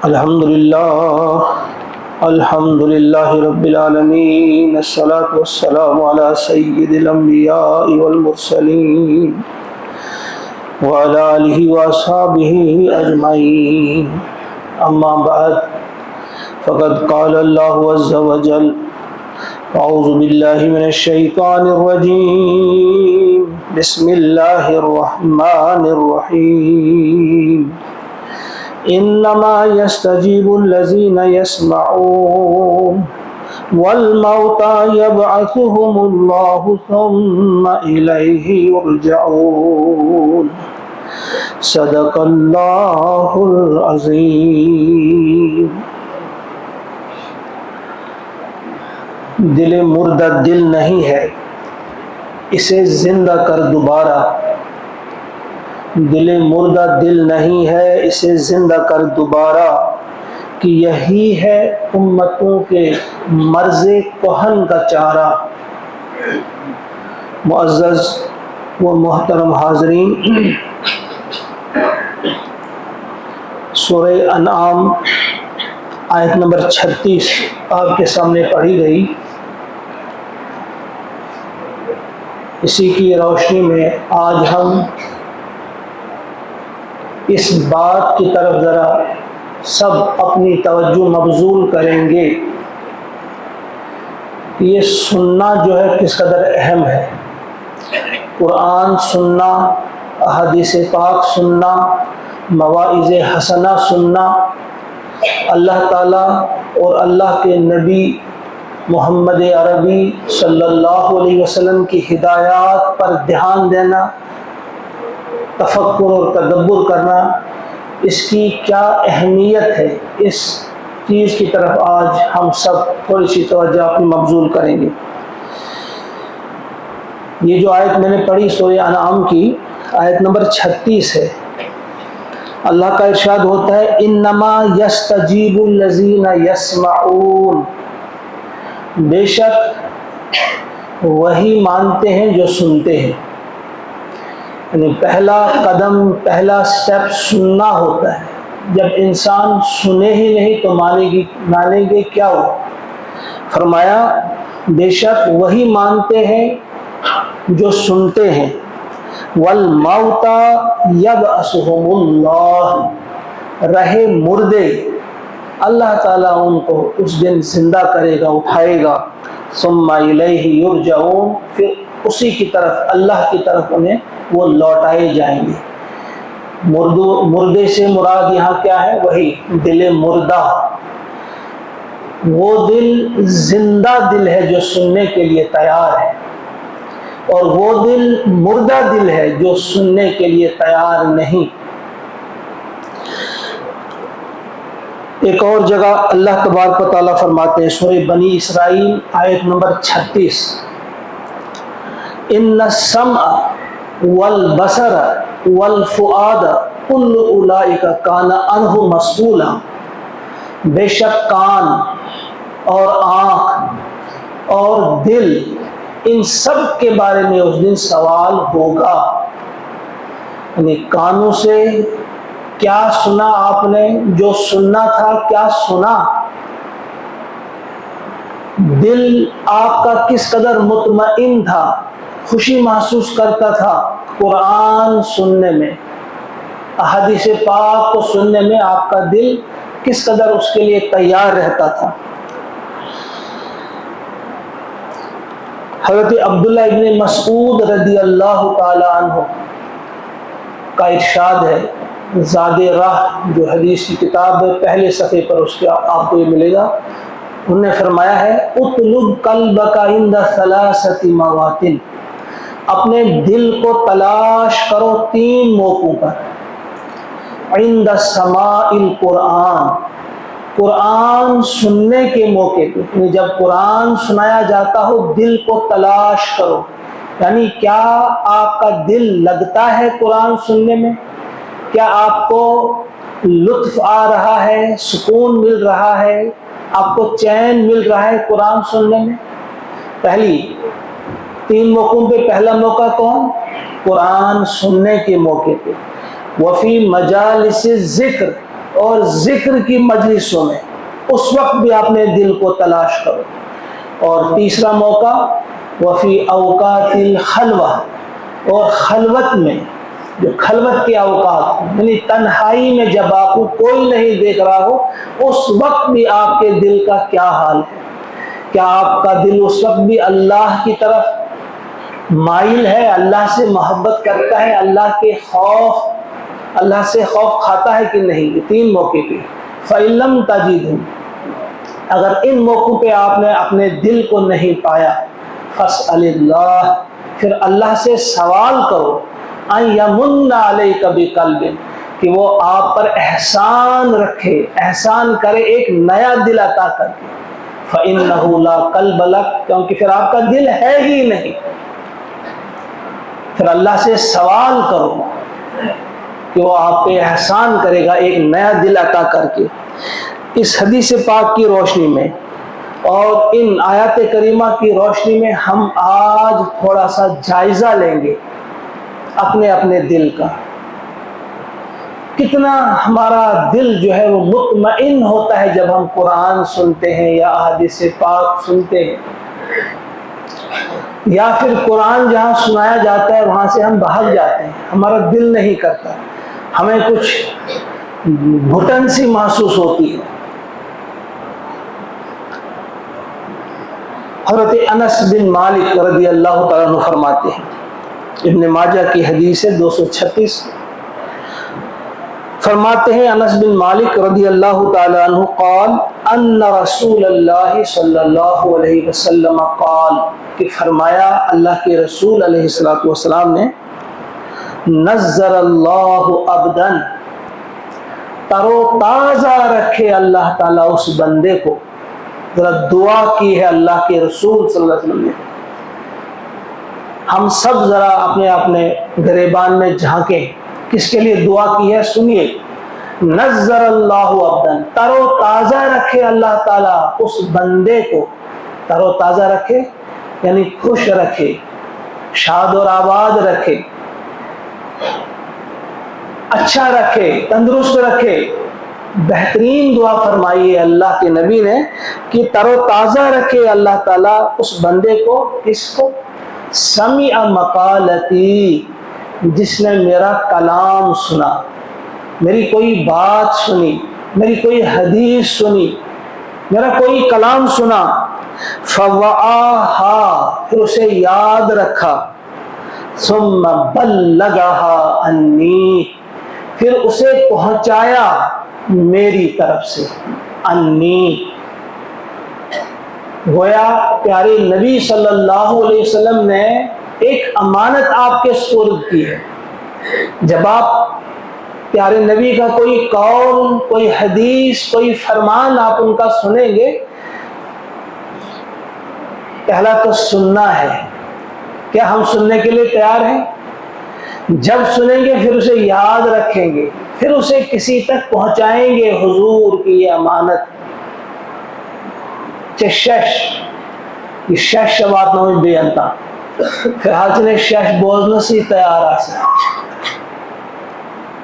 الحمد للہ رب العالمین، الصلاۃ والسلام علی سید الانبیاء والمرسلین وعلی آلہ واصحابہ اجمعین، اما بعد فقد قال اللہ عز وجل اعوذ باللہ من الشیطان الرجیم، بسم اللہ الرحمن الرحیم، انما يستجيب الذين يسمعون والموتى يبعثهم الله ثم إليه يرجعون، صدق اللہ العظیم۔ دل مردہ دل نہیں ہے، اسے زندہ کر دوبارہ، دل مردہ دل نہیں ہے، اسے زندہ کر دوبارہ، کہ یہی ہے امتوں کے مرض کہن کا چارہ۔ معزز و محترم حاضرین، سورہ انعام آیت نمبر 36 آپ کے سامنے پڑھی گئی۔ اسی کی روشنی میں آج ہم اس بات کی طرف ذرا سب اپنی توجہ مبذول کریں گے کہ یہ سننا جو ہے کس قدر اہم ہے۔ قرآن سننا، احادیث پاک سننا، مواعظ حسنہ سننا، اللہ تعالیٰ اور اللہ کے نبی محمد عربی صلی اللہ علیہ وسلم کی ہدایات پر دھیان دینا، تفکر اور تدبر کرنا، اس کی کیا اہمیت ہے، اس چیز کی طرف آج ہم سب تھوڑی سی توجہ اپنی مبذول کریں گے۔ یہ جو آیت میں نے پڑھی سورہ انعام کی آیت نمبر 36 ہے۔ اللہ کا ارشاد ہوتا ہے انما یستجیب الذین یسمعون، بے شک وہی مانتے ہیں جو سنتے ہیں۔ یعنی پہلا قدم، پہلا سٹیپ سننا ہوتا ہے۔ جب انسان سنے ہی نہیں تو مانیں گے کیا ہو؟ فرمایا بے شک وہی مانتے ہیں جو سنتے ہیں۔ والموتى یبعثهم اللہ، رہے مردے اللہ تعالیٰ ان کو اس دن زندہ کرے گا، اٹھائے گا۔ ثم الیہ یرجعون، پھر اسی کی طرف، اللہ کی طرف انہیں وہ لوٹائے جائیں گے۔ مردے سے مراد یہاں کیا ہے؟ وہی دل مردہ، وہ دل زندہ دل ہے جو سننے کے لیے تیار ہے، اور وہ دل مردہ دل ہے جو سننے کے لیے تیار نہیں۔ ایک اور جگہ اللہ تبارک و تعالیٰ فرماتے ہیں سورہ بنی اسرائیل آیت نمبر 36، ان السمع والبصر والفؤاد کل اولئک کان عنہ مسئولا، بے شک کان اور آنکھ اور دل، ان سب کے بارے میں اس دن سوال ہوگا۔ یعنی کانوں سے کیا سنا آپ نے، جو سننا تھا کیا سنا؟ دل آپ کا کس قدر مطمئن تھا، خوشی محسوس کرتا تھا قرآن سننے میں، احادیث پاک کو سننے میں آپ کا دل کس قدر اس کے لیے تیار رہتا تھا؟ حضرت عبداللہ ابن مسعود رضی اللہ تعالی عنہ کا ارشاد ہے، زاد راہ جو حدیث کی کتاب ہے، پہلے صفحے پر اس کے آپ کو یہ ملے گا، انہوں نے فرمایا ہے اطلب قلبک عند ثلاثۃ مواطن، اپنے دل کو تلاش کرو 3 موقعوں پر۔ عند سماع القرآن، قرآن سننے کے موقع پہ، یعنی جب قرآن سنایا جاتا ہو دل کو تلاش کرو، یعنی کیا آپ کا دل لگتا ہے قرآن سننے میں؟ کیا آپ کو لطف آ رہا ہے، سکون مل رہا ہے، آپ کو چین مل رہا ہے قرآن سننے میں؟ پہلی 3 موقعوں پہ پہلا موقع کون؟ قرآن سننے کے موقع پہ۔ وفی مجالس الذکر، اور ذکر کی مجلسوں میں، اس وقت بھی اپنے دل کو تلاش کرو۔ اور تیسرا موقع وفی اوقات الخلوہ، اور خلوت میں، جو خلوت کے اوقات یعنی تنہائی میں جب آپ کو کوئی نہیں دیکھ رہا ہو، اس وقت بھی آپ کے دل کا کیا حال ہے؟ کیا آپ کا دل اس وقت بھی اللہ کی طرف مائل ہے، اللہ سے محبت کرتا ہے، اللہ سے خوف کھاتا ہے کہ نہیں؟ یہ تین موقع پہ فَإِن لَمْ تَجِدُوا، اگر ان موقعوں پہ آپ نے اپنے دل کو نہیں پایا، فَاسْأَلِ اللَّهِ، پھر اللہ سے سوال کرو، أَن يَمُنَّ عَلَيْكَ بِقَلْبٍ، کہ وہ آپ پر احسان رکھے، احسان کرے، ایک نیا دل عطا کر کے۔ فَإِنَّهُ لَا قَلْبَ لَكَ، کیونکہ پھر آپ کا دل ہے ہی نہیں۔ پھر اللہ سے سوال کرو کہ وہ آپ پہ احسان کرے گا ایک نیا دل عطا کر کے۔ اس حدیث پاک کی روشنی میں اور ان آیات کریمہ کی روشنی میں ہم آج تھوڑا سا جائزہ لیں گے اپنے اپنے دل کا۔ کتنا ہمارا دل جو ہے وہ مطمئن ہوتا ہے جب ہم قرآن سنتے ہیں یا احادیث پاک سنتے ہیں، یا پھر قرآن جہاں سنایا جاتا ہے وہاں سے ہم بھاگ جاتے ہیں، ہمارا دل نہیں کرتا، ہمیں کچھ گھٹن سی محسوس ہوتی ہے۔ حضرت انس بن مالک رضی اللہ تعالیٰ عنہ فرماتے ہیں، ابن ماجہ کی حدیث ہے 236، فرماتے ہیں انس بن مالک رضی اللہ تعالیٰ عنہ قال ان رسول اللہ صلی اللہ علیہ وسلم قال، کہ فرمایا اللہ کے رسول علیہ السلام نے، نظر اللہ عبدا، تر و تازہ رکھے اللہ تعالیٰ اس بندے کو۔ ذرا دعا کی ہے اللہ کے رسول صلی اللہ علیہ وسلم نے۔ ہم سب ذرا اپنے اپنے گریبان میں جھانکیں، کس کے لیے دعا کی ہے سنیے۔ نظر اللہ عبدا، تر و تازہ رکھے اللہ تعالیٰ اس بندے کو۔ تر و تازہ رکھے یعنی خوش رکھے، شاد اور آباد رکھے، اچھا رکھے، تندرست رکھے۔ بہترین دعا فرمائی ہے اللہ کے نبی نے کہ تر و تازہ رکھے اللہ تعالیٰ اس بندے کو، اس کو سمع مقالتی، جس نے میرا کلام سنا، میری کوئی بات سنی، میری کوئی حدیث سنی، میرا کوئی کلام سنا، فوعاہا، پھر اسے یاد رکھا، ثم بلغہا انی، پھر اسے پہنچایا میری طرف سے، انی، گویا پیارے نبی صلی اللہ علیہ وسلم نے ایک امانت آپ کے سپرد کی ہے۔ جب آپ پیارے نبی کا کوئی قول، کوئی حدیث، کوئی فرمان آپ ان کا سنیں گے، پہلا تو سننا ہے۔ کیا ہم سننے کے لیے تیار ہیں؟ جب سنیں گے پھر اسے یاد رکھیں گے، پھر اسے کسی تک پہنچائیں گے۔ حضور کی یہ امانت شش، یہ شش بات نویں بے انتا، پھر حاصل شش بوزن سی تیار آسا۔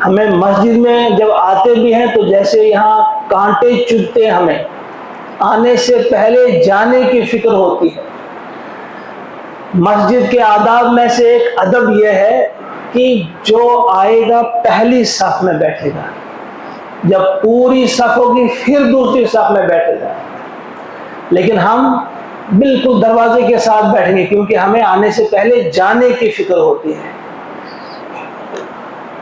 ہمیں مسجد میں جب آتے بھی ہیں تو جیسے یہاں کانٹے چبھتے ہیں، ہمیں آنے سے پہلے جانے کی فکر ہوتی ہے۔ مسجد کے آداب میں سے ایک ادب یہ ہے کہ جو آئے گا پہلی صف میں بیٹھے گا، جب پوری صف ہوگی پھر دوسری صف میں بیٹھے گا، لیکن ہم بالکل دروازے کے ساتھ بیٹھیں گے کیونکہ ہمیں آنے سے پہلے جانے کی فکر ہوتی ہے۔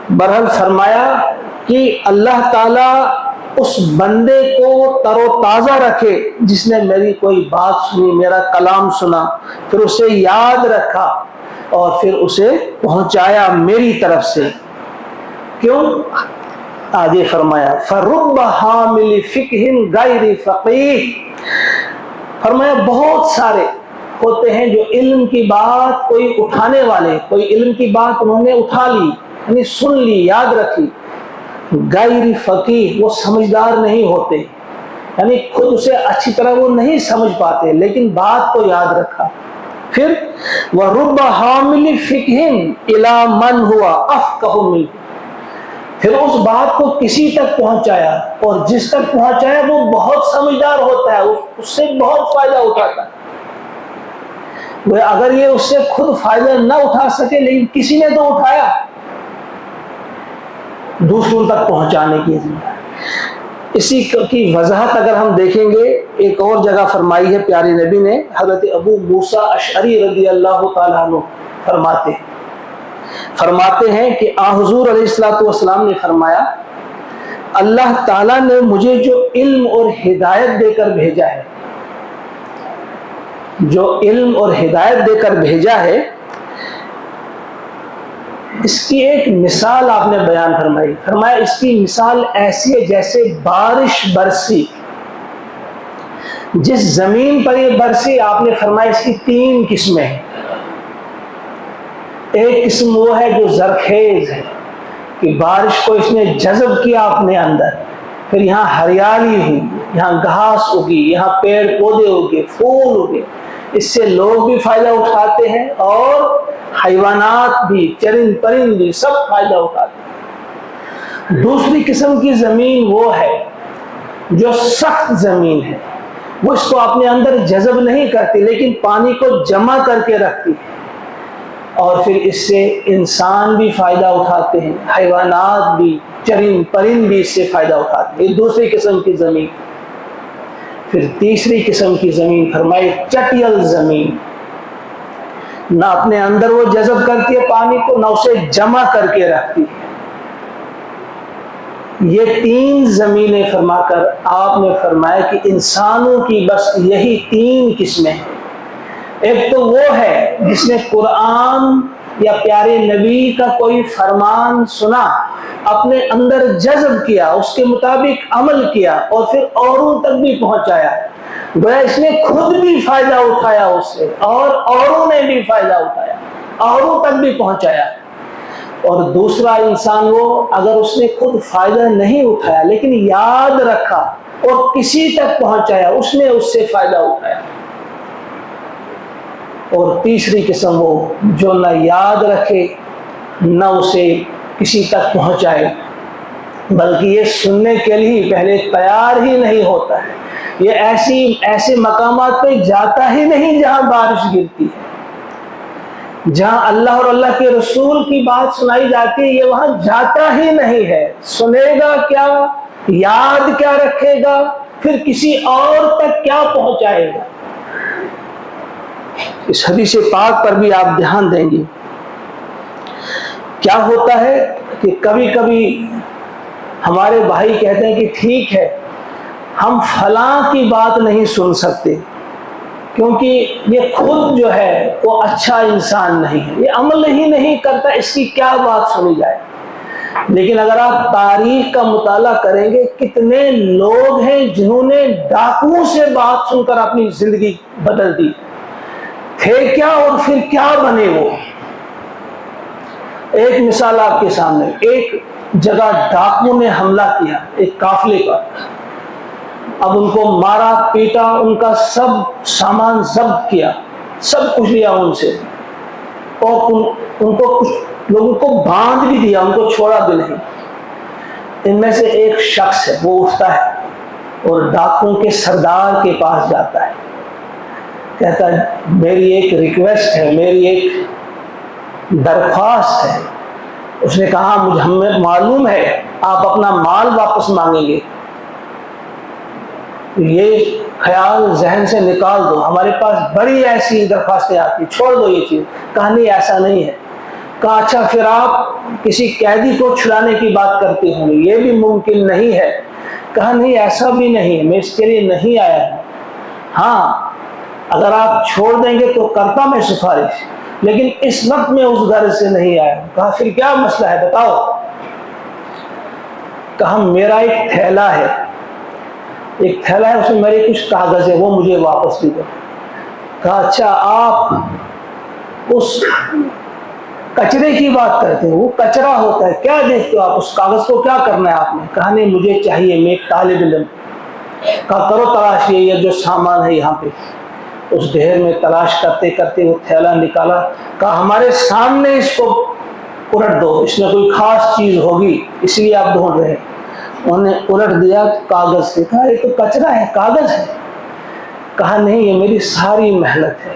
برحال فرمایا کہ اللہ تعالیٰ اس بندے کو تر و تازہ رکھے جس نے میری کوئی بات سنی، میرا کلام سنا، پھر اسے یاد رکھا اور پھر اسے پہنچایا میری طرف سے۔ کیوں؟ آگے فرمایا فَرُبَّ حَامِلِ فِقْهٍ غَيْرِ فَقِيهٍ، فرمایا بہت سارے ہوتے ہیں جو علم کی بات کوئی اٹھانے والے، کوئی علم کی بات انہوں نے اٹھا لی، یعنی سن لی، یاد رکھی، غیر فقیہ، وہ سمجھدار نہیں ہوتے، یعنی خود اسے اچھی طرح وہ نہیں سمجھ پاتے لیکن بات کو یاد رکھا۔ پھر وَرُبَّ حَامِلِ فِقْهٍ إِلَى مَنْ هُوَ أَفْقَهُ مِنْهُ، پھر اس بات کو کسی تک پہنچایا، اور جس تک پہنچایا وہ بہت سمجھدار ہوتا ہے، اس سے بہت فائدہ اٹھاتا ہے۔ وہ اگر یہ اس سے خود فائدہ نہ اٹھا سکے لیکن کسی نے تو اٹھایا، دوسروں تک پہنچانے کی ذمہ۔ اسی کی وضاحت اگر ہم دیکھیں گے، ایک اور جگہ فرمائی ہے پیارے نبی نے، حضرت ابو موسیٰ اشعری رضی اللہ تعالیٰ عنہ فرماتے ہیں کہ حضور علیہ الصلوۃ والسلام نے فرمایا، اللہ تعالیٰ نے مجھے جو علم اور ہدایت دے کر بھیجا ہے، جو علم اور ہدایت دے کر بھیجا ہے، اس کی ایک مثال آپ نے بیان فرمائی۔ فرمایا اس کی مثال ایسی ہے جیسے بارش برسی، جس زمین پر یہ برسی، آپ نے فرمایا اس کی 3 قسمیں ہیں۔ ایک قسم وہ ہے جو زرخیز ہے، کہ بارش کو اس نے جذب کیا اپنے اندر، پھر یہاں ہریالی ہوئی، یہاں گھاس اگی، یہاں پیڑ پودے اگے، پھول اگے، اس سے لوگ بھی فائدہ اٹھاتے ہیں اور حیوانات بھی، چرند پرند بھی، سب فائدہ اٹھاتے ہیں۔ دوسری قسم کی زمین وہ ہے جو سخت زمین ہے، وہ اس کو اپنے اندر جذب نہیں کرتی لیکن پانی کو جمع کر کے رکھتی ہے، اور پھر اس سے انسان بھی فائدہ اٹھاتے ہیں، حیوانات بھی، چرند پرند بھی اس سے فائدہ اٹھاتے ہیں۔ یہ دوسری قسم کی زمین۔ پھر تیسری قسم کی زمین فرمائی چٹیل زمین، نہ اپنے اندر وہ جذب کرتی ہے پانی کو، نہ اسے جمع کر کے رکھتی ہے۔ یہ 3 زمینیں فرما کر آپ نے فرمایا کہ انسانوں کی بس یہی 3 قسمیں ہیں۔ ایک تو وہ ہے جس نے قرآن یا پیارے نبی کا کوئی فرمان سنا، اپنے اندر جذب کیا، اس کے مطابق عمل کیا، اور پھر اوروں تک بھی پہنچایا، گویا اس نے خود بھی فائدہ اٹھایا اس سے، اور اوروں نے بھی فائدہ اٹھایا، اوروں تک بھی پہنچایا۔ اور دوسرا انسان وہ، اگر اس نے خود فائدہ نہیں اٹھایا لیکن یاد رکھا اور کسی تک پہنچایا، اس نے اس سے فائدہ اٹھایا۔ اور تیسری قسم وہ جو نہ یاد رکھے نہ اسے کسی تک پہنچائے، بلکہ یہ سننے کے لیے پہلے تیار ہی نہیں ہوتا ہے، یہ ایسے مقامات پہ جاتا ہی نہیں جہاں بارش گرتی ہے، جہاں اللہ اور اللہ کے رسول کی بات سنائی جاتی ہے، یہ وہاں جاتا ہی نہیں ہے۔ سنے گا کیا، یاد کیا رکھے گا، پھر کسی اور تک کیا پہنچائے گا۔ اس حدیث پاک پر بھی آپ دھیان دیں گے۔ کیا ہوتا ہے کہ کبھی کبھی ہمارے بھائی کہتے ہیں کہ ٹھیک ہے ہم فلاں کی بات نہیں سن سکتے کیونکہ یہ خود جو ہے وہ اچھا انسان نہیں ہے، یہ عمل ہی نہیں کرتا، اس کی کیا بات سنی جائے۔ لیکن اگر آپ تاریخ کا مطالعہ کریں گے، کتنے لوگ ہیں جنہوں نے ڈاکوؤں سے بات سن کر اپنی زندگی بدل دی، تھے کیا اور پھر کیا بنے وہ۔ ایک مثال آپ کے سامنے، ایک جگہ ڈاکو نے حملہ کیا ایک قافلے پر، اب ان کو مارا پیٹا، ان کا سب سامان ضبط کیا، سب کچھ لیا ان سے، اور ان کو کچھ لوگوں کو باندھ بھی دیا، ان کو چھوڑا بھی نہیں۔ ان میں سے ایک شخص ہے، وہ اٹھتا ہے اور ڈاکوؤں کے سردار کے پاس جاتا ہے، کہتا ہے میری ایک ریکویسٹ ہے، میری ایک درخواست ہے۔ اس نے کہا ہمیں معلوم ہے آپ اپنا مال واپس مانگیں گے، یہ خیال ذہن سے نکال دو، ہمارے پاس بڑی ایسی درخواستیں آتی، چھوڑ دو یہ چیز۔ کہا نہیں ایسا نہیں ہے۔ کہا اچھا پھر آپ کسی قیدی کو چھڑانے کی بات کرتے ہوں گے، یہ بھی ممکن نہیں ہے۔ کہا نہیں ایسا بھی نہیں ہے، میں اس کے لیے نہیں آیا ہوں، ہاں اگر آپ چھوڑ دیں گے تو کرتا میں سفارش، لیکن اس وقت میں اس گھر سے نہیں آیا ہوں۔ کہا پھر کیا مسئلہ ہے بتاؤ۔ کہا میرا ایک تھیلا ہے، ایک تھیلا ہے، اس میں میرے کچھ کاغذ ہے، وہ مجھے واپس دے دو۔ کہا اچھا آپ اس کچرے کی بات کرتے ہیں، وہ کچرا ہوتا ہے، کیا دیکھتے ہو آپ اس کاغذ کو، کیا کرنا ہے آپ نے؟ کہا نہیں مجھے چاہیے، میں ایک طالب علم۔ کہا کرو تلاش، یہ جو سامان ہے یہاں پہ۔ اس ڈھیر میں تلاش کرتے کرتے وہ تھیلا نکالا، کہا ہمارے سامنے اس کو الٹ دو، اس میں کوئی خاص چیز ہوگی اس لیے آپ ڈھونڈ رہے ہیں۔ انہوں نے الٹ دیا کاغذ سے، کہا یہ تو کچرا ہے، کاغذ ہے۔ کہا نہیں، یہ میری ساری محنت ہے،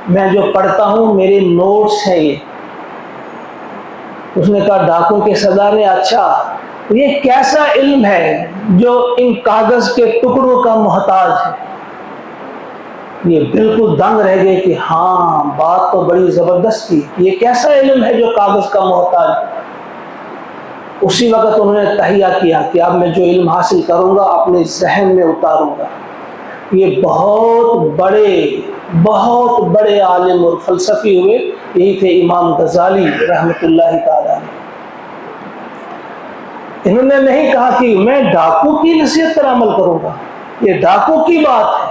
میں جو پڑھتا ہوں میرے نوٹس ہیں یہ۔ اس نے کہا ڈاکو کے سردار نے، اچھا یہ کیسا علم ہے جو ان کاغذ کے ٹکڑوں کا محتاج ہے؟ یہ بالکل دنگ رہ گئے کہ ہاں بات تو بڑی زبردست تھی، یہ کیسا علم ہے جو کاغذ کا محتاج ہے؟ اسی وقت انہوں نے تہیہ کیا کہ اب میں جو علم حاصل کروں گا اپنے ذہن میں اتاروں گا۔ یہ بہت بڑے عالم اور فلسفی ہوئے، یہی تھے امام غزالی رحمۃ اللہ تعالی۔ انہوں نے نہیں کہا کہ میں ڈاکو کی نصیحت پر عمل کروں گا، یہ ڈاکو کی بات ہے،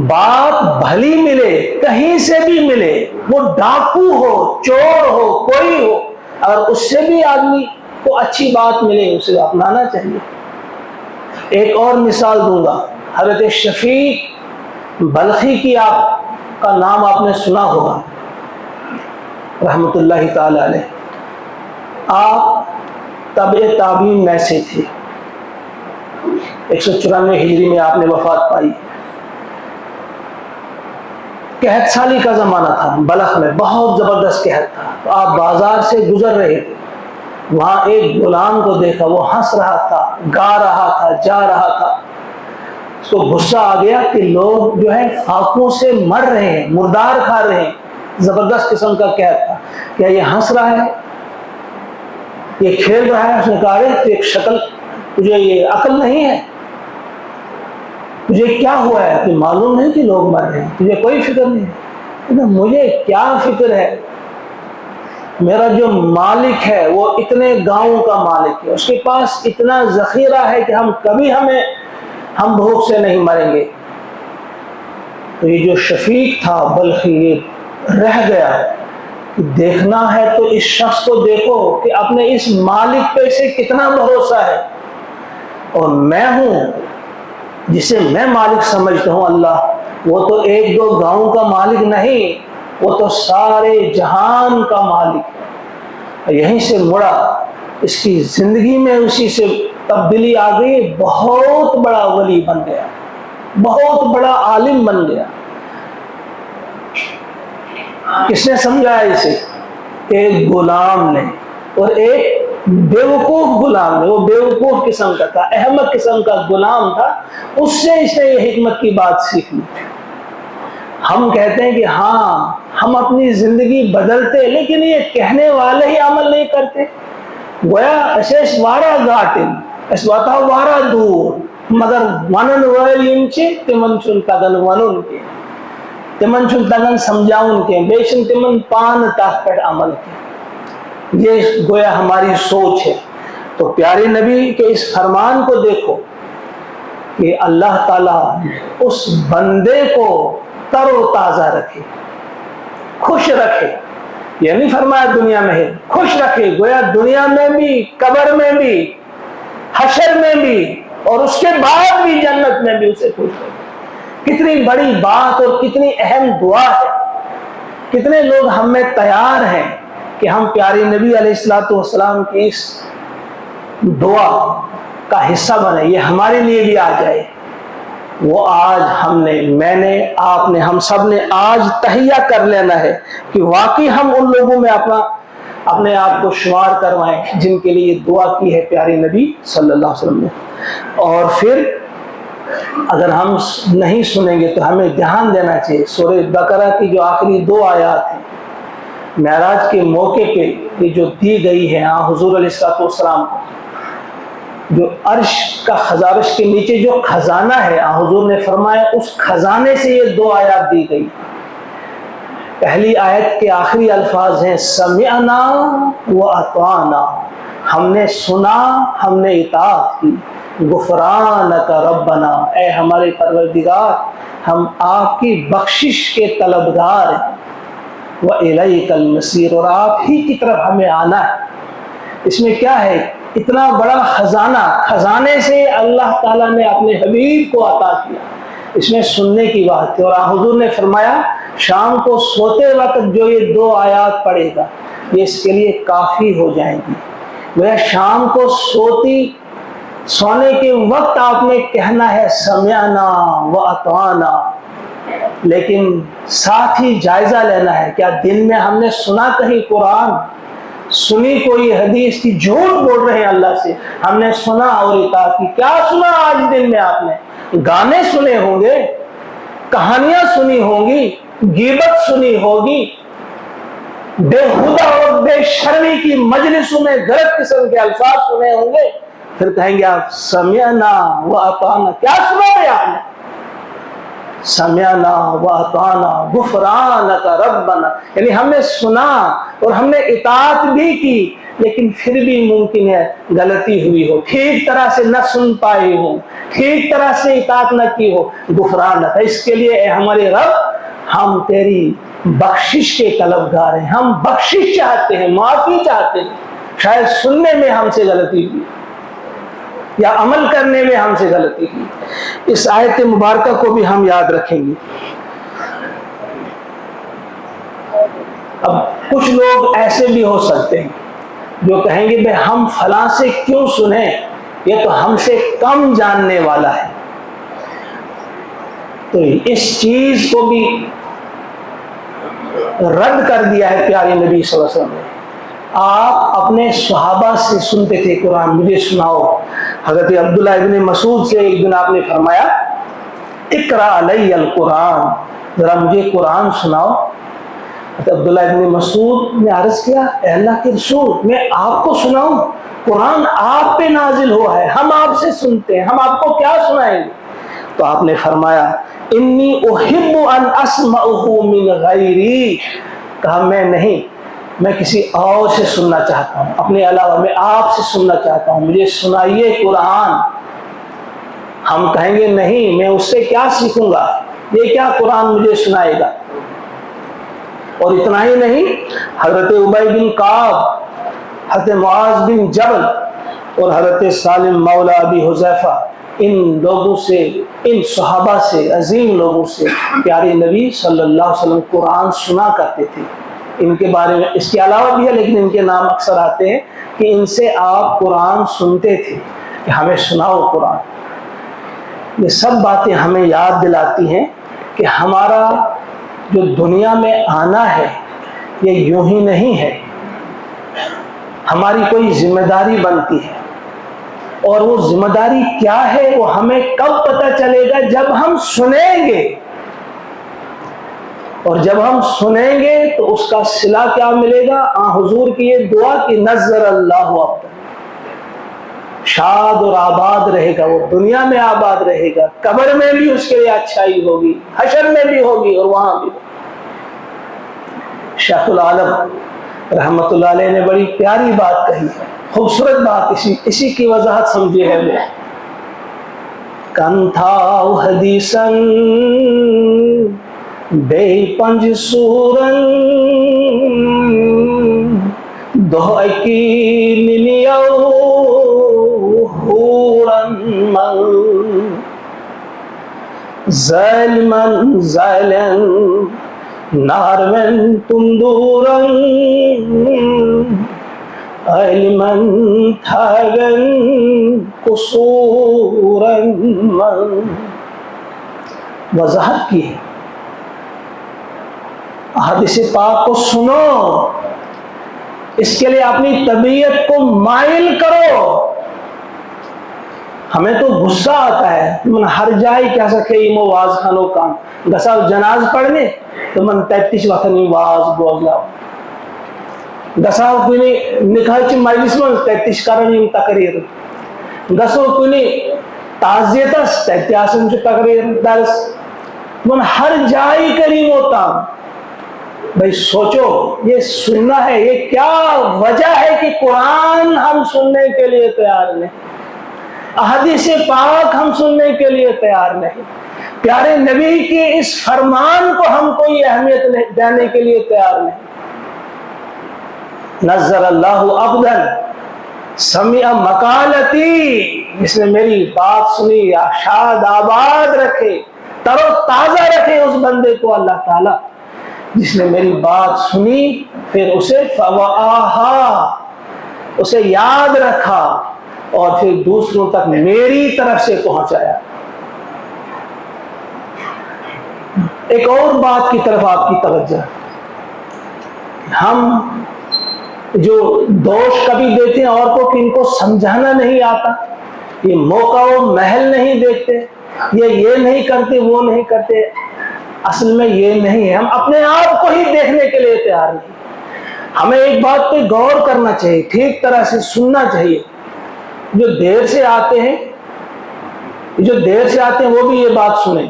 بات بھلی ملے کہیں سے بھی ملے، وہ ڈاکو ہو چور ہو کوئی ہو، اگر اس سے بھی آدمی کو اچھی بات ملے اسے اپنانا چاہیے۔ ایک اور مثال دوں گا، حضرت شفیق بلخی کی آپ کا نام آپ نے سنا ہوگا رحمۃ اللہ تعالی علیہ۔ آپ تابع تابعین میں سے تھے، 194 ہجری میں آپ نے وفات پائی۔ قحط سالی کا زمانہ تھا، بلخ میں بہت زبردست قحط تھا، تو آپ بازار سے گزر رہے تھے، وہاں ایک غلام کو دیکھا، وہ ہنس رہا تھا، گا رہا تھا، جا رہا تھا۔ اس کو غصہ آ گیا کہ لوگ جو ہے فاقوں سے مر رہے ہیں، مردار کھا رہے ہیں، زبردست قسم کا قحط تھا، کیا یہ ہنس رہا ہے، یہ کھیل رہا ہے؟ اس نے کہا تو ایک شکل، تجھے یہ عقل نہیں ہے؟ تجھے کیا ہوا ہے؟ تجھے معلوم نہیں کہ لوگ مر رہے ہیں؟ تجھے کوئی فکر نہیں ہے؟ مجھے کیا فکر ہے، میرا جو مالک ہے وہ اتنے گاؤں کا مالک ہے، اس کے پاس اتنا ذخیرہ ہے کہ ہم بھوک سے نہیں مریں گے۔ تو یہ جو شفیق تھا بلخی، یہ رہ گیا کہ دیکھنا ہے تو اس شخص کو دیکھو کہ اپنے اس مالک پہ سے کتنا بھروسہ ہے، اور میں ہوں جسے میں مالک سمجھتا ہوں اللہ، وہ تو ایک دو گاؤں کا مالک نہیں، وہ تو سارے جہان کا مالک ہے۔ یہیں سے مڑا، اس کی زندگی میں اسی سے تبدیلی آ گئی، بہت بڑا ولی بن گیا، بہت بڑا عالم بن گیا۔ کس نے سمجھایا اسے؟ ایک غلام نے، اور ایک بیوقوف غلام نے، وہ بیوقوف قسم کا تھا، احمق قسم کا غلام تھا، اس سے اس نے یہ حکمت کی بات سیکھ لی۔ ہم کہتے ہیں کہ ہاں ہم اپنی زندگی بدلتے، لیکن یہ کہنے والے ہی عمل نہیں کرتے۔ گویا اسیس وارا گاٹن اس واتا وارا دور، مگر ونن ویل انچے تمن چن تگن ونن کے، تمن چن تگن سمجھاؤن کے، بیشن تمن پان تاک پر عمل کے۔ یہ گویا ہماری سوچ ہے۔ تو پیارے نبی کے اس فرمان کو دیکھو کہ اللہ تعالیٰ اس بندے کو تر و تازہ رکھے، خوش رکھے، یہ نہیں فرمایا دنیا میں ہے، خوش رکھے، گویا دنیا میں بھی، قبر میں بھی، حشر میں بھی، اور اس کے بعد بھی جنت میں بھی اسے خوش رکھے۔ کتنی بڑی بات اور کتنی اہم دعا ہے۔ کتنے لوگ ہم میں تیار ہیں کہ ہم پیارے نبی علیہ السلام کی اس دعا کا حصہ بنے، یہ ہمارے لیے بھی آ جائے۔ وہ آج میں نے، آپ نے، ہم سب نے آج تہیہ کر لینا ہے کہ واقعی ہم ان لوگوں میں اپنے آپ کو شمار کروائیں جن کے لیے دعا کی ہے پیارے نبی صلی اللہ علیہ وسلم نے۔ اور پھر اگر ہم نہیں سنیں گے تو ہمیں دھیان دینا چاہیے، سورہ بقرہ کی جو آخری 2 آیات ہیں، معراج کے موقع پہ یہ جو دی گئی ہے حضور علیہ السلام کو، جو عرش کا عرش کے نیچے جو خزانہ ہے، حضور نے فرمایا اس خزانے سے یہ 2 آیات دی گئی۔ پہلی آیت کے آخری الفاظ ہیں سمعنا واطعنا، ہم نے سنا، ہم نے اطاعت کی، غفرانک ربنا، اے ہمارے پروردگار ہم آپ کی بخشش کے طلبگار ہیں، وَإِلَيْكَ الْمَصِيرُ، اور آپ ہی کی طرف ہمیں آنا ہے۔ اس میں کیا ہے؟ اتنا بڑا خزانہ، خزانے سے اللہ تعالیٰ نے اپنے حبیب کو عطا کیا، اس میں سننے کی بات ہے۔ اور حضور نے فرمایا شام کو سوتے وقت جو یہ 2 آیات پڑھے گا یہ اس کے لیے کافی ہو جائیں گی۔ وہ شام کو سونے کے وقت آپ نے کہنا ہے سمعنا و اطعنا، لیکن ساتھ ہی جائزہ لینا ہے، کیا دن میں ہم نے سنا کہیں قرآن، سنی کوئی حدیث کی؟ جھوٹ بول رہے ہیں اللہ سے، ہم نے سنا اور اطاعت کی۔ کیا سنا آج دن میں آپ نے؟ گانے سنے ہوں گے، کہانیاں سنی ہوں گی، غیبت سنی ہوگی، بےہودہ اور بے شرمی کی مجلسوں میں غلط قسم کے الفاظ سنے ہوں گے، پھر کہیں گے آپ سمعنا و اطعنا۔ کیا سنا ہے آپ نے؟ سمعنا و اطعنا غفرانک ربنا، یعنی ہم نے سنا اور ہم نے اطاعت بھی کی، لیکن پھر بھی ممکن ہے غلطی ہوئی ہو، ٹھیک طرح سے نہ سن پائے ہو، ٹھیک طرح سے اطاعت نہ کی ہو، غفرانک، اس کے لیے اے ہمارے رب ہم تیری بخشش کے طلبگار ہیں، ہم بخشش چاہتے ہیں، معافی چاہتے ہیں، شاید سننے میں ہم سے غلطی ہوئی یا عمل کرنے میں ہم سے غلطی ہوئی۔ اس آیت مبارکہ کو بھی ہم یاد رکھیں گے۔ اب کچھ لوگ ایسے بھی ہو سکتے ہیں جو کہیں گے بھئی ہم فلاں سے کیوں سنیں، یہ تو ہم سے کم جاننے والا ہے۔ تو اس چیز کو بھی رد کر دیا ہے پیارے نبی صلی اللہ علیہ وسلم نے۔ آپ اپنے صحابہ سے سنتے تھے قرآن، مجھے سناؤ۔ حضرت عبداللہ ابن مسعود سے ایک دن آپ نے فرمایا اقرأ علی القرآن، ذرا مجھے قرآن سناؤ۔ حضرت عبداللہ ابن مسعود نے عرض کیا اے اللہ کے رسول، میں آپ کو سناؤں؟ قرآن آپ پہ نازل ہوا ہے، ہم آپ سے سنتے ہیں، ہم آپ کو کیا سنائیں گے؟ تو آپ نے فرمایا انی احب ان اسمعہ من غیری، کہا میں نہیں، میں کسی اور سے سننا چاہتا ہوں، اپنے علاوہ میں آپ سے سننا چاہتا ہوں، مجھے سنائیے قرآن۔ ہم کہیں گے نہیں، میں اس سے کیا سیکھوں گا، یہ کیا قرآن مجھے سنائے گا۔ اور اتنا ہی نہیں، حضرت ابی بن کعب، حضرت معاذ بن جبل اور حضرت سالم مولا ابی حذیفہ، ان لوگوں سے، ان صحابہ سے، عظیم لوگوں سے پیارے نبی صلی اللہ علیہ وسلم قرآن سنا کرتے تھے۔ ان کے بارے میں اس کے علاوہ بھی ہے، لیکن ان کے نام اکثر آتے ہیں کہ ان سے آپ قرآن سنتے تھے کہ ہمیں سناؤ قرآن۔ یہ سب باتیں ہمیں یاد دلاتی ہیں کہ ہمارا جو دنیا میں آنا ہے یہ یوں ہی نہیں ہے، ہماری کوئی ذمہ داری بنتی ہے، اور وہ ذمہ داری کیا ہے وہ ہمیں کب پتہ چلے گا؟ جب ہم سنیں گے، اور جب ہم سنیں گے تو اس کا صلہ کیا ملے گا؟ حضور کی یہ دعا کہ نظر اللہ عبدہ، شاد اور آباد رہے گا، وہ دنیا میں آباد رہے گا، قبر میں بھی اس کے لیے اچھائی ہوگی، حشر میں بھی ہوگی اور وہاں بھی ہوگی۔ شیخ العالم رحمت اللہ علیہ نے بڑی پیاری بات کہی ہے، خوبصورت بات، اسی کی وضاحت سمجھے ہے وہ۔ کنتھاؤ حدیثن بے پنج سورن دہکی نلیو حورن من ظالمن ظالن نارون تندورن علمن تھاگن قصورن من۔ وضاحت کی ہے، حدیث پاک کو سنو، اس کے لیے اپنی طبیعت کو مائل کرو۔ ہمیں تو غصہ آتا ہے، من ہر جائے کیا سکے ایمو واز خانو کام گسا جناز پڑھنے تو من 33 وقت نہیں واز گوزلاؤ گسا کنی نکاح چی مجلس من 33 کرنیم تقریر گسو کنی تعزیتس 33 چی تقریر درس من ہر جائے کریم ہوتا۔ بھئی سوچو، یہ سننا ہے، یہ کیا وجہ ہے کہ قرآن ہم سننے کے لیے تیار نہیں، احادیث پاک ہم سننے کے لیے تیار نہیں، پیارے نبی کے اس فرمان کو ہم کوئی اہمیت دینے کے لیے تیار نہیں۔ نظر اللہ عبدا سمع مقالتی، جس نے میری بات سنی، شاد آباد رکھے، تر و تازہ رکھے اس بندے کو اللہ تعالیٰ۔ جس نے میری بات سنی پھر اسے فوعاہا، اسے یاد رکھا اور پھر دوسروں تک میری طرف سے پہنچایا۔ ایک اور بات کی طرف آپ کی توجہ، ہم جو دوش کبھی دیتے ہیں اور کو کہ ان کو سمجھانا نہیں آتا، یہ موقع و محل نہیں دیکھتے، یہ نہیں کرتے وہ نہیں کرتے، اصل میں یہ نہیں ہے، ہم اپنے آپ کو ہی دیکھنے کے لیے تیار نہیں۔ ہمیں ایک بات پہ غور کرنا چاہیے، ٹھیک طرح سے سننا چاہیے۔ جو دیر سے آتے ہیں وہ بھی یہ بات سنیں،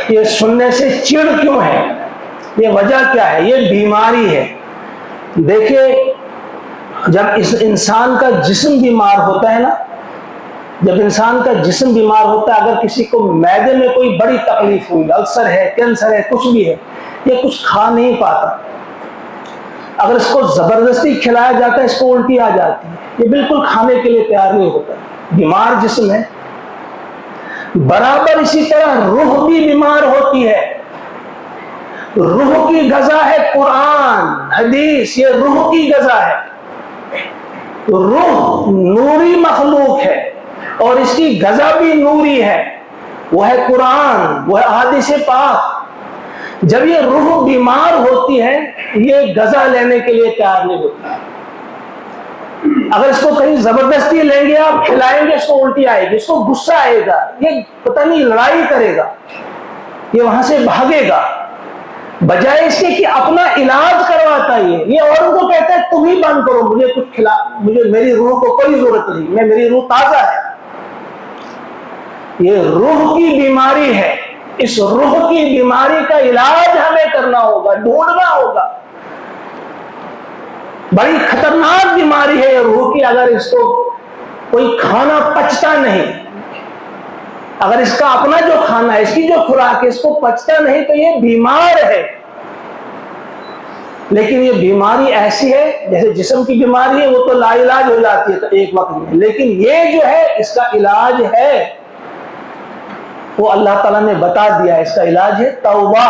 یہ سننے سے چڑ کیوں ہے، یہ وجہ کیا ہے؟ یہ بیماری ہے۔ دیکھیے، جب اس انسان کا جسم بیمار ہوتا ہے نا، اگر کسی کو معدے میں کوئی بڑی تکلیف ہوئی، السر ہے، کینسر ہے، کچھ بھی ہے، یہ کچھ کھا نہیں پاتا، اگر اس کو زبردستی کھلایا جاتا ہے اس کو الٹی آ جاتی ہے، یہ بالکل کھانے کے لیے تیار نہیں ہوتا، بیمار جسم ہے۔ برابر اسی طرح روح بھی بیمار ہوتی ہے۔ روح کی غذا ہے قرآن حدیث، یہ روح کی غذا ہے۔ روح نوری مخلوق ہے اور اس کی غذا بھی نوری ہے، وہ ہے قرآن، وہ ہے احادیث پاک۔ جب یہ روح بیمار ہوتی ہے یہ غذا لینے کے لیے تیار نہیں ہوتی، اگر اس کو کہیں زبردستی لیں گے آپ کھلائیں گے اس کو الٹی آئے گی، اس کو غصہ آئے گا، یہ پتہ نہیں لڑائی کرے گا، یہ وہاں سے بھاگے گا، بجائے اس کے کہ اپنا علاج کرواتا ہے۔ یہ اوروں کو کہتا ہے تم ہی بند کرو، مجھے کچھ کھلا، میری روح کو کوئی ضرورت نہیں، میری روح تازہ ہے۔ یہ روح کی بیماری ہے، اس روح کی بیماری کا علاج ہمیں کرنا ہوگا، ڈھونڈنا ہوگا۔ بڑی خطرناک بیماری ہے یہ روح کی، اگر اس کو کوئی کھانا پچتا نہیں، اگر اس کا اپنا جو کھانا ہے، اس کی جو خوراک ہے، اس کو پچتا نہیں تو یہ بیمار ہے۔ لیکن یہ بیماری ایسی ہے جیسے جسم کی بیماری ہے، وہ تو لا علاج ہو جاتی ہے ایک وقت میں، لیکن یہ جو ہے اس کا علاج ہے، وہ اللہ تعالیٰ نے بتا دیا ہے، اس کا علاج ہے توبہ۔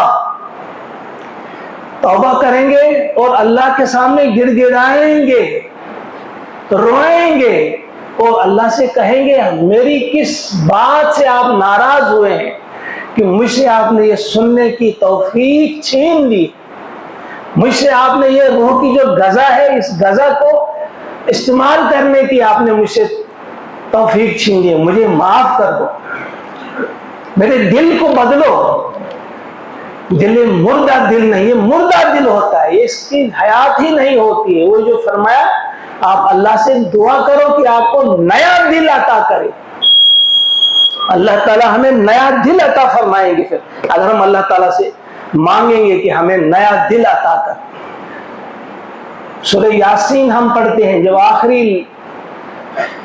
توبہ کریں گے اور اللہ کے سامنے گڑ گڑائیں گے، روئیں گے اور اللہ سے کہیں گے میری کس بات سے آپ ناراض ہوئے ہیں کہ مجھ سے آپ نے یہ سننے کی توفیق چھین لی، مجھ سے آپ نے یہ روح کی جو غذا ہے اس غذا کو استعمال کرنے کی آپ نے مجھ سے توفیق چھین لی، مجھے معاف کر دو، میرے دل کو بدلو۔ دل مردہ دل نہیں، یہ مردہ دل ہوتا ہے، اس کی حیات ہی نہیں ہوتی ہے۔ وہ جو فرمایا آپ اللہ سے دعا کرو کہ آپ کو نیا دل عطا کرے، اللہ تعالیٰ ہمیں نیا دل عطا فرمائیں گے پھر اگر ہم اللہ تعالیٰ سے مانگیں گے کہ ہمیں نیا دل عطا کر۔ سورہ یاسین ہم پڑھتے ہیں جب آخری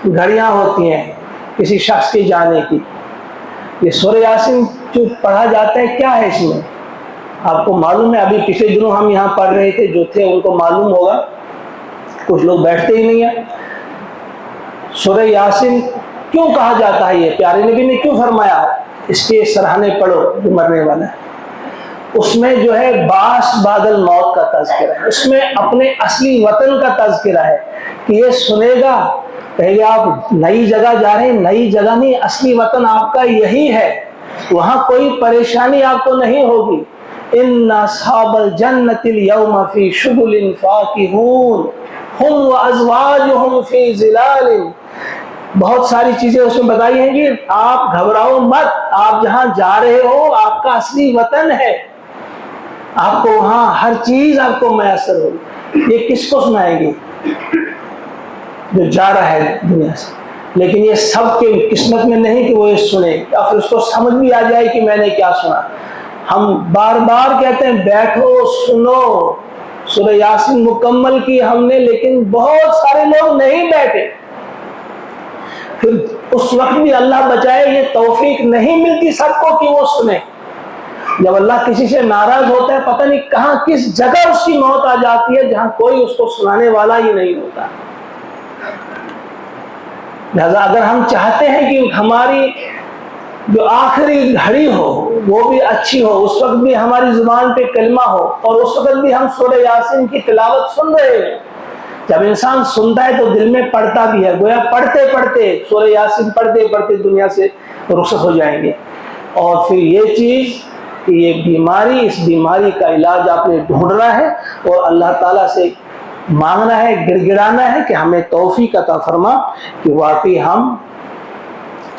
گھڑیاں ہوتی ہیں کسی شخص کے جانے کی، یہ سورہ یاسین جو پڑھا جاتا ہے کیا ہے اس میں آپ کو معلوم ہے؟ ابھی پچھلے دنوں ہم یہاں پڑھ رہے تھے، جو تھے ان کو معلوم ہوگا، کچھ لوگ بیٹھتے ہی نہیں ہیں۔ سورہ یاسین کیوں کہا جاتا ہے؟ یہ پیارے نبی نے کیوں فرمایا اس کے سراہنے پڑھو جو مرنے والا ہے؟ اس میں جو ہے باس بعد الموت کا تذکرہ ہے، اس میں اپنے اصلی وطن کا تذکرہ ہے کہ یہ سنے گا کہے گا آپ نئی جگہ جا رہے ہیں، نئی جگہ نہیں، اصلی وطن آپ کا یہی ہے، وہاں کوئی پریشانی آپ کو نہیں ہوگی۔ ان اصحاب الجنۃ اليوم فی شغل فاکہون ہم وازواجہم فی ظلال، بہت ساری چیزیں اس میں بتائی ہیں کہ آپ گھبراؤ مت، آپ جہاں جا رہے ہو آپ کا اصلی وطن ہے، آپ کو وہاں ہر چیز آپ کو میسر ہوگی۔ یہ کس کو سنائے گی؟ جو جا رہا ہے دنیا سے، لیکن یہ سب کے قسمت میں نہیں کہ وہ یہ سنے اور پھر اس کو سمجھ بھی آ جائے کہ میں نے کیا سنا۔ ہم بار بار کہتے ہیں بیٹھو سنو، سورہ یاسین مکمل کی ہم نے، لیکن بہت سارے لوگ نہیں بیٹھے، پھر اس وقت بھی اللہ بچائے یہ توفیق نہیں ملتی سب کو کہ وہ سنے۔ جب اللہ کسی سے ناراض ہوتا ہے پتہ نہیں کہاں کس جگہ اس کی موت آ جاتی ہے جہاں کوئی اس کو سنانے والا ہی نہیں ہوتا۔ لہذا اگر ہم چاہتے ہیں کہ ہماری جو آخری گھڑی ہو وہ بھی اچھی ہو، اس وقت بھی ہماری زبان پہ کلمہ ہو، اور اس وقت بھی ہم سورہ یاسین کی تلاوت سن رہے ہیں۔ جب انسان سنتا ہے تو دل میں پڑھتا بھی ہے، گویا پڑھتے پڑھتے سورہ یاسین پڑھتے پڑھتے دنیا سے رخصت ہو جائیں گے۔ اور پھر یہ چیز کہ یہ بیماری، اس بیماری کا علاج آپ نے ڈھونڈنا ہے اور اللہ تعالیٰ سے مانگنا ہے، گڑ گڑانا ہے کہ ہمیں توفیق عطا فرما کہ واقعی ہم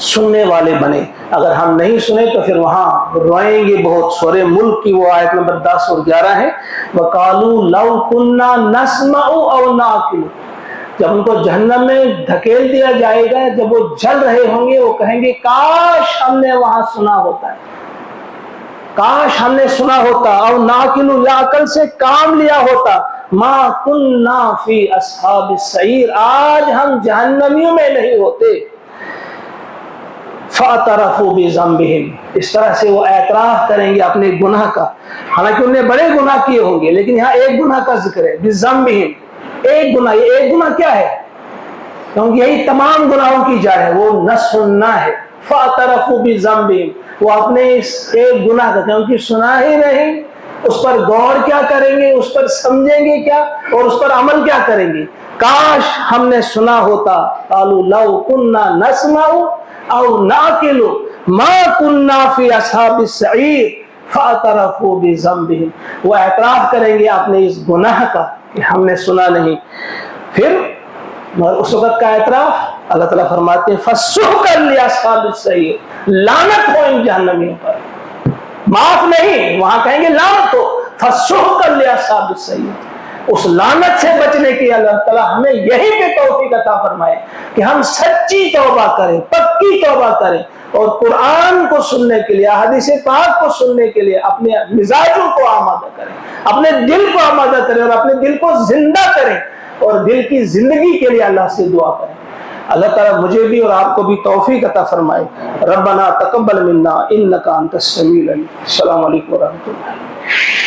سننے والے بنے۔ اگر ہم نہیں سنے تو پھر وہاں روئیں گے بہت۔ سورہ ملک کی وہ آیت نمبر 10 اور 11 ہے، وَقَالُوا لَوْ كُنَّا نَسْمَعُ أَوْ نَعْقِلُ۔ جب ان کو جہنم میں دھکیل دیا جائے گا، جب وہ جل رہے ہوں گے، وہ کہیں گے کاش ہم نے وہاں سنا ہوتا ہے، کاش ہم نے سنا ہوتا، او ناقلو یا عقل سے کام لیا ہوتا، ما کننا فی اصحاب السعیر، آج ہم جہنمیوں میں نہیں ہوتے۔ فاعترفوا بذنبہم، اس طرح سے وہ اعتراف کریں گے اپنے گناہ کا، حالانکہ انہوں نے بڑے گناہ کیے ہوں گے، لیکن یہاں ایک گناہ کا ذکر ہے، بذنبہم، ایک گناہ۔ یہ ایک گناہ کیا ہے؟ کیونکہ یہی تمام گناہوں کی جڑ ہے، وہ نہ سننا ہے۔ فاعترفوا بذنبہم، وہ اپنے اس ایک گناہ کا، کیونکہ سنا ہی نہیں، اس پر غور کیا کریں گے، اس پر سمجھیں گے کیا، اور اس پر عمل کیا کریں گے؟ کاش ہم نے سنا ہوتا۔ قالوا لو كنا نسمع او نعقل ما كنا في اصحاب السعیر فاعترفوا بذنبہم، وہ اعتراف کریں گے اپنے اس گناہ کا کہ ہم نے سنا نہیں۔ پھر اس وقت کا اعتراف اللہ تعالیٰ فرماتے ہیں فَسُحْقًا لِأَصْحَابِ السَّعِيرِ، لعنت ہو ان جہنمیوں پر، معاف نہیں، وہاں کہیں گے لعنت ہو۔ فَسُحْقًا لِأَصْحَابِ السَّعِيرِ، اس لعنت سے بچنے کی اللہ تعالیٰ ہمیں یہی پہ توفیق عطا فرمائے کہ ہم سچی توبہ کریں، پکی توبہ کریں، اور قرآن کو سننے کے لیے، حدیث پاک کو سننے کے لیے اپنے مزاجوں کو آمادہ کریں، اپنے دل کو آمادہ کریں، اور اپنے دل کو زندہ کریں، اور دل کی زندگی کے لیے اللہ سے دعا کریں۔ اللہ تعالیٰ مجھے بھی اور آپ کو بھی توفیق عطا فرمائے۔ ربنا تقبل منا انک انت السمیع العلیم۔ السلام علیکم ورحمۃ اللہ۔